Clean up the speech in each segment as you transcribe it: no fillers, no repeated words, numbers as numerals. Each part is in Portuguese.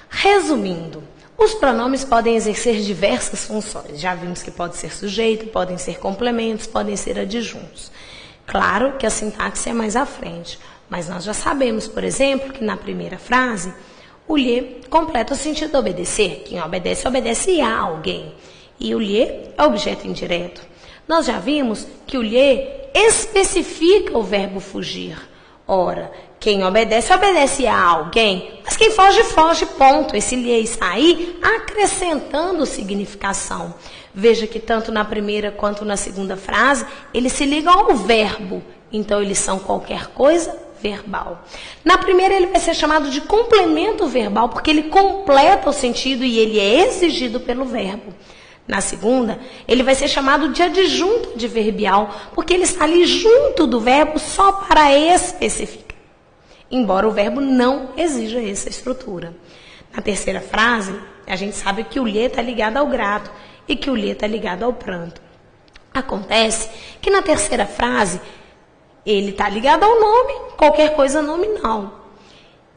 Resumindo, os pronomes podem exercer diversas funções. Já vimos que pode ser sujeito, podem ser complementos, podem ser adjuntos. Claro que a sintaxe é mais à frente, mas nós já sabemos, por exemplo, que na primeira frase, o lhe completa o sentido de obedecer. Quem obedece, obedece a alguém. E o lhe é objeto indireto. Nós já vimos que o lhe especifica o verbo fugir. Ora, quem obedece, obedece a alguém, mas quem foge, foge, ponto. Esse lhe está aí acrescentando significação. Veja que tanto na primeira quanto na segunda frase, eles se ligam ao verbo. Então, eles são qualquer coisa verbal. Na primeira, ele vai ser chamado de complemento verbal, porque ele completa o sentido e ele é exigido pelo verbo. Na segunda, ele vai ser chamado de adjunto adverbial, porque ele está ali junto do verbo só para especificar, embora o verbo não exija essa estrutura. Na terceira frase, a gente sabe que o lhe está ligado ao grato e que o lhe está ligado ao pranto. Acontece que na terceira frase, ele está ligado ao nome, qualquer coisa nominal.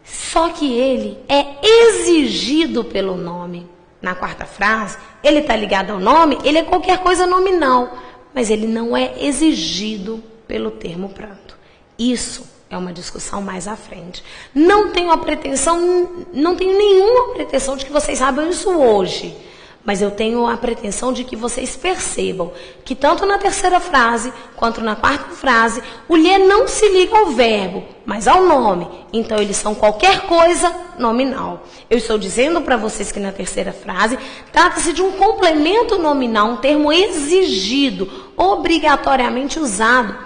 Só que ele é exigido pelo nome. Na quarta frase, ele está ligado ao nome, ele é qualquer coisa nominal, mas ele não é exigido pelo termo pranto. Isso é uma discussão mais à frente. Não tenho nenhuma pretensão de que vocês saibam isso hoje, mas eu tenho a pretensão de que vocês percebam que tanto na terceira frase quanto na quarta frase, o lhe não se liga ao verbo, mas ao nome. Então, eles são qualquer coisa nominal. Eu estou dizendo para vocês que na terceira frase, trata-se de um complemento nominal, um termo exigido, obrigatoriamente usado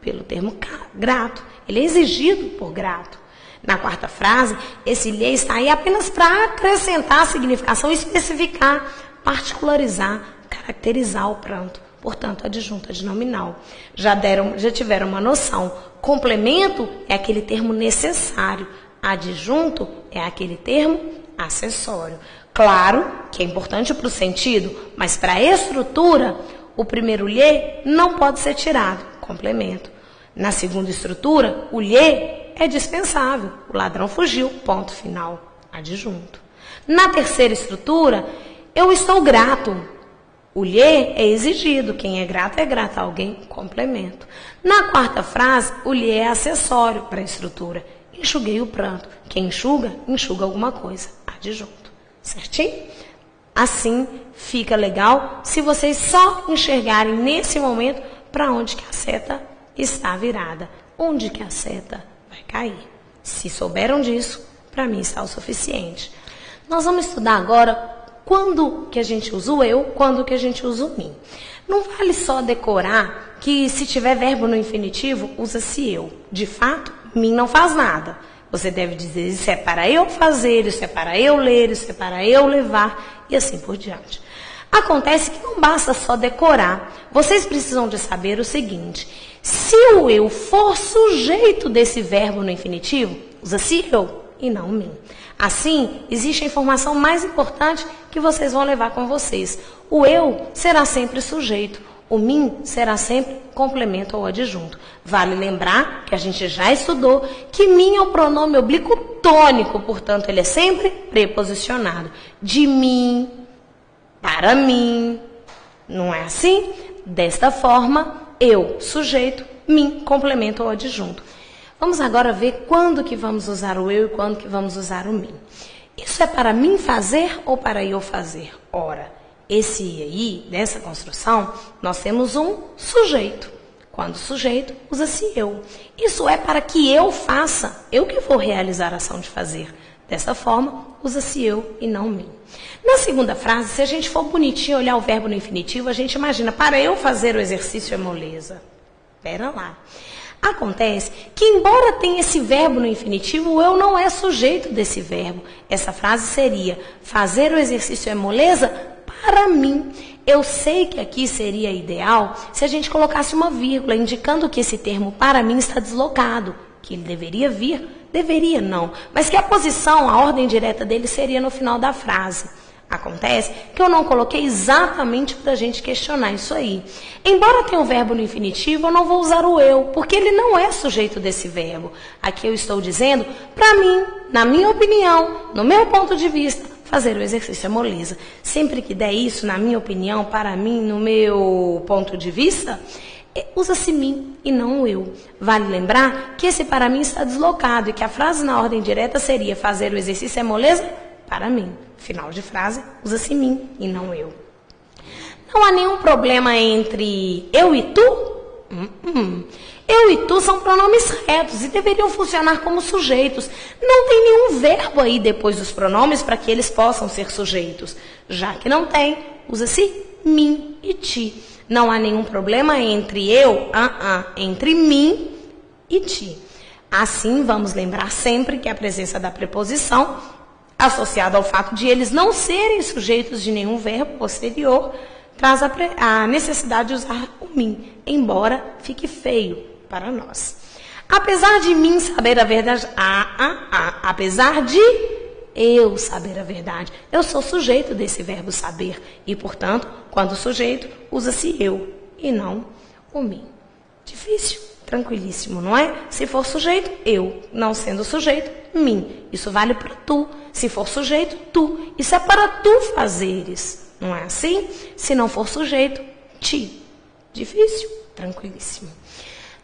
pelo termo grato. Ele é exigido por grato. Na quarta frase, esse lhe está aí apenas para acrescentar significação, especificar, particularizar, caracterizar o pranto. Portanto, adjunto adnominal. Já tiveram uma noção. Complemento é aquele termo necessário. Adjunto é aquele termo acessório. Claro que é importante para o sentido, mas para a estrutura, o primeiro lhe não pode ser tirado. Complemento. Na segunda estrutura, o lhe é dispensável. O ladrão fugiu, ponto final, adjunto. Na terceira estrutura, eu estou grato. O lhe é exigido. Quem é grato a alguém, complemento. Na quarta frase, o lhe é acessório para a estrutura. Enxuguei o pranto. Quem enxuga, enxuga alguma coisa, adjunto. Certinho? Assim, fica legal se vocês só enxergarem nesse momento para onde que a seta está virada. Onde que a seta vai cair. Se souberam disso, para mim está o suficiente. Nós vamos estudar agora quando que a gente usa o eu, quando que a gente usa o mim. Não vale só decorar que se tiver verbo no infinitivo, usa-se eu. De fato, mim não faz nada. Você deve dizer, isso é para eu fazer, isso é para eu ler, isso é para eu levar, e assim por diante. Acontece que não basta só decorar. Vocês precisam de saber o seguinte: se o eu for sujeito desse verbo no infinitivo, usa-se eu e não mim. Assim, existe a informação mais importante que vocês vão levar com vocês. O eu será sempre sujeito. O mim será sempre complemento ou adjunto. Vale lembrar que a gente já estudou que mim é o pronome oblíquo tônico, portanto, ele é sempre preposicionado. De mim, para mim. Não é assim? Desta forma, eu, sujeito, mim, complemento ou adjunto. Vamos agora ver quando que vamos usar o eu e quando que vamos usar o mim. Isso é para mim fazer ou para eu fazer? Ora, esse aí, nessa construção, nós temos um sujeito. Quando sujeito, usa-se eu. Isso é para que eu faça, eu que vou realizar a ação de fazer. Dessa forma, usa-se eu e não mim. Na segunda frase, se a gente for bonitinho olhar o verbo no infinitivo, a gente imagina, para eu fazer o exercício é moleza. Espera lá. Acontece que, embora tenha esse verbo no infinitivo, o eu não é sujeito desse verbo. Essa frase seria, fazer o exercício é moleza para mim. Eu sei que aqui seria ideal se a gente colocasse uma vírgula, indicando que esse termo para mim está deslocado, que ele deveria vir, deveria não, mas que a posição, a ordem direta dele seria no final da frase. Acontece que eu não coloquei exatamente para a gente questionar isso aí. Embora tenha o verbo no infinitivo, eu não vou usar o eu, porque ele não é sujeito desse verbo. Aqui eu estou dizendo, para mim, na minha opinião, no meu ponto de vista, fazer o exercício é moleza. Sempre que der isso, na minha opinião, para mim, no meu ponto de vista, usa-se mim e não o eu. Vale lembrar que esse para mim está deslocado e que a frase na ordem direta seria fazer o exercício é moleza para mim. Final de frase, usa-se mim e não eu. Não há nenhum problema entre eu e tu? Eu e tu são pronomes retos e deveriam funcionar como sujeitos. Não tem nenhum verbo aí depois dos pronomes para que eles possam ser sujeitos. Já que não tem, usa-se mim e ti. Não há nenhum problema entre eu, entre mim e ti. Assim, vamos lembrar sempre que a presença da preposição, associada ao fato de eles não serem sujeitos de nenhum verbo posterior, traz a necessidade de usar o mim, embora fique feio para nós. Apesar de mim saber a verdade, apesar de eu saber a verdade, eu sou sujeito desse verbo saber e, portanto, quando sujeito, usa-se eu e não o mim. Difícil? Tranquilíssimo, não é? Se for sujeito, eu. Não sendo sujeito, mim. Isso vale para tu. Se for sujeito, tu. Isso é para tu fazeres. Não é assim? Se não for sujeito, ti. Difícil? Tranquilíssimo.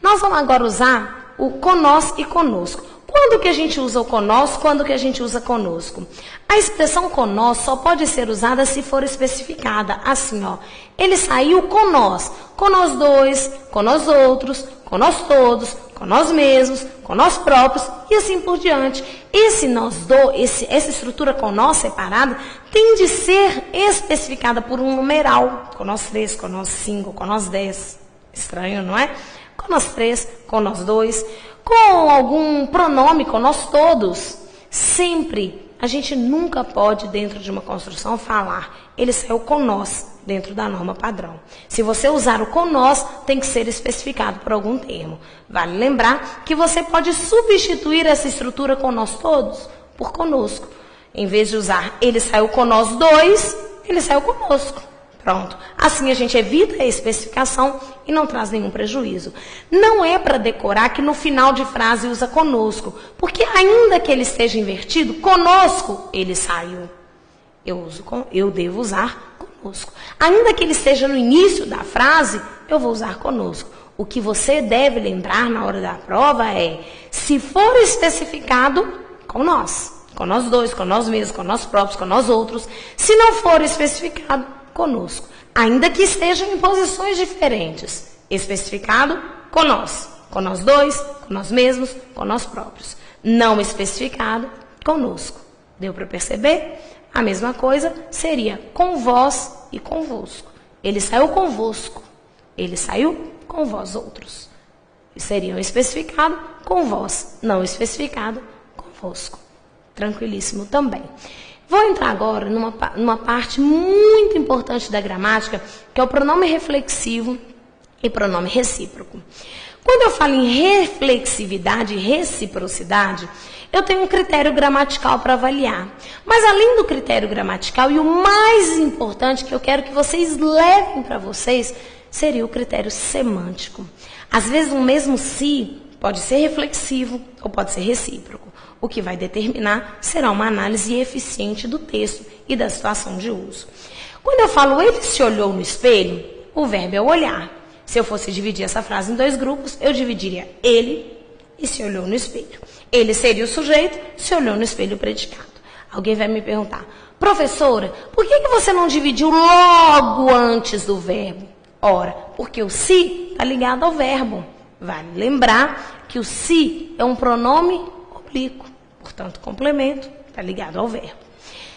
Nós vamos agora usar o conosco e conosco. Quando que a gente usa o conosco? Quando que a gente usa conosco? A expressão conosco só pode ser usada se for especificada. Assim, ó. Ele saiu com nós dois, com nós outros, com nós todos, com nós mesmos, com nós próprios e assim por diante. Essa estrutura com nós separada tem de ser especificada por um numeral. Com nós 3, com nós 5, com nós 10. Estranho, não é? Com nós 3, com nós 2, com algum pronome, com nós todos. Sempre, a gente nunca pode, dentro de uma construção, falar. Ele saiu com nós, dentro da norma padrão. Se você usar o com nós, tem que ser especificado por algum termo. Vale lembrar que você pode substituir essa estrutura com nós todos por conosco. Em vez de usar ele saiu com nós dois, ele saiu conosco. Pronto. Assim a gente evita a especificação e não traz nenhum prejuízo. Não é para decorar que no final de frase usa conosco, porque ainda que ele esteja invertido, conosco ele saiu. Eu devo usar conosco. Ainda que ele esteja no início da frase, eu vou usar conosco. O que você deve lembrar na hora da prova é, se for especificado, com nós dois, com nós mesmos, com nós próprios, com nós outros. Se não for especificado, conosco. Ainda que estejam em posições diferentes. Especificado, com nós dois, com nós mesmos, com nós próprios. Não especificado, conosco. Deu para perceber? A mesma coisa seria com vós e convosco. Ele saiu convosco. Ele saiu com vós outros. Seriam especificado com vós, não especificado convosco. Tranquilíssimo também. Vou entrar agora numa parte muito importante da gramática, que é o pronome reflexivo e pronome recíproco. Quando eu falo em reflexividade e reciprocidade, eu tenho um critério gramatical para avaliar. Mas além do critério gramatical, e o mais importante que eu quero que vocês levem para vocês, seria o critério semântico. Às vezes, um mesmo se pode ser reflexivo ou pode ser recíproco. O que vai determinar será uma análise eficiente do texto e da situação de uso. Quando eu falo ele se olhou no espelho, o verbo é olhar. Se eu fosse dividir essa frase em dois grupos, eu dividiria ele e se olhou no espelho. Ele seria o sujeito, se olhou no espelho o predicado. Alguém vai me perguntar, professora, por que você não dividiu logo antes do verbo? Ora, porque o se está ligado ao verbo. Vale lembrar que o se é um pronome oblíquo, portanto, complemento, está ligado ao verbo.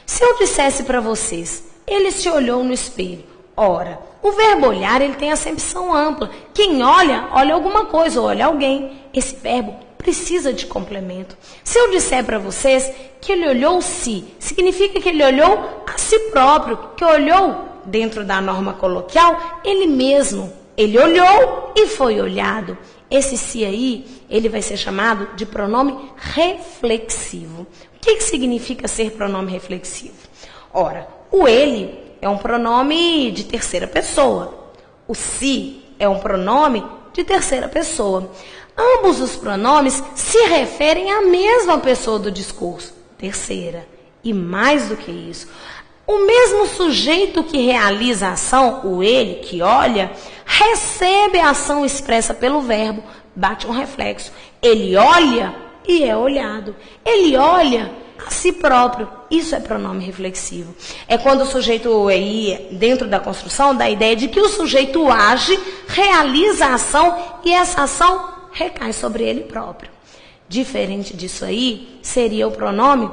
Se eu dissesse para vocês, ele se olhou no espelho. Ora, o verbo olhar, ele tem acepção ampla. Quem olha, olha alguma coisa, ou olha alguém. Esse verbo precisa de complemento. Se eu disser para vocês que ele olhou-se, significa que ele olhou a si próprio, que olhou, dentro da norma coloquial, ele mesmo. Ele olhou e foi olhado. Esse se aí, ele vai ser chamado de pronome reflexivo. O que significa ser pronome reflexivo? Ora, O ele é um pronome de terceira pessoa. O se é um pronome de terceira pessoa. Ambos os pronomes se referem à mesma pessoa do discurso, terceira. E mais do que isso, o mesmo sujeito que realiza a ação, o ele, que olha, recebe a ação expressa pelo verbo, bate um reflexo. Ele olha e é olhado. Ele olha a si próprio. Isso é pronome reflexivo. É quando o sujeito aí, dentro da construção, dá a ideia de que o sujeito age, realiza a ação e essa ação recai sobre ele próprio. Diferente disso aí, seria o pronome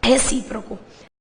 recíproco.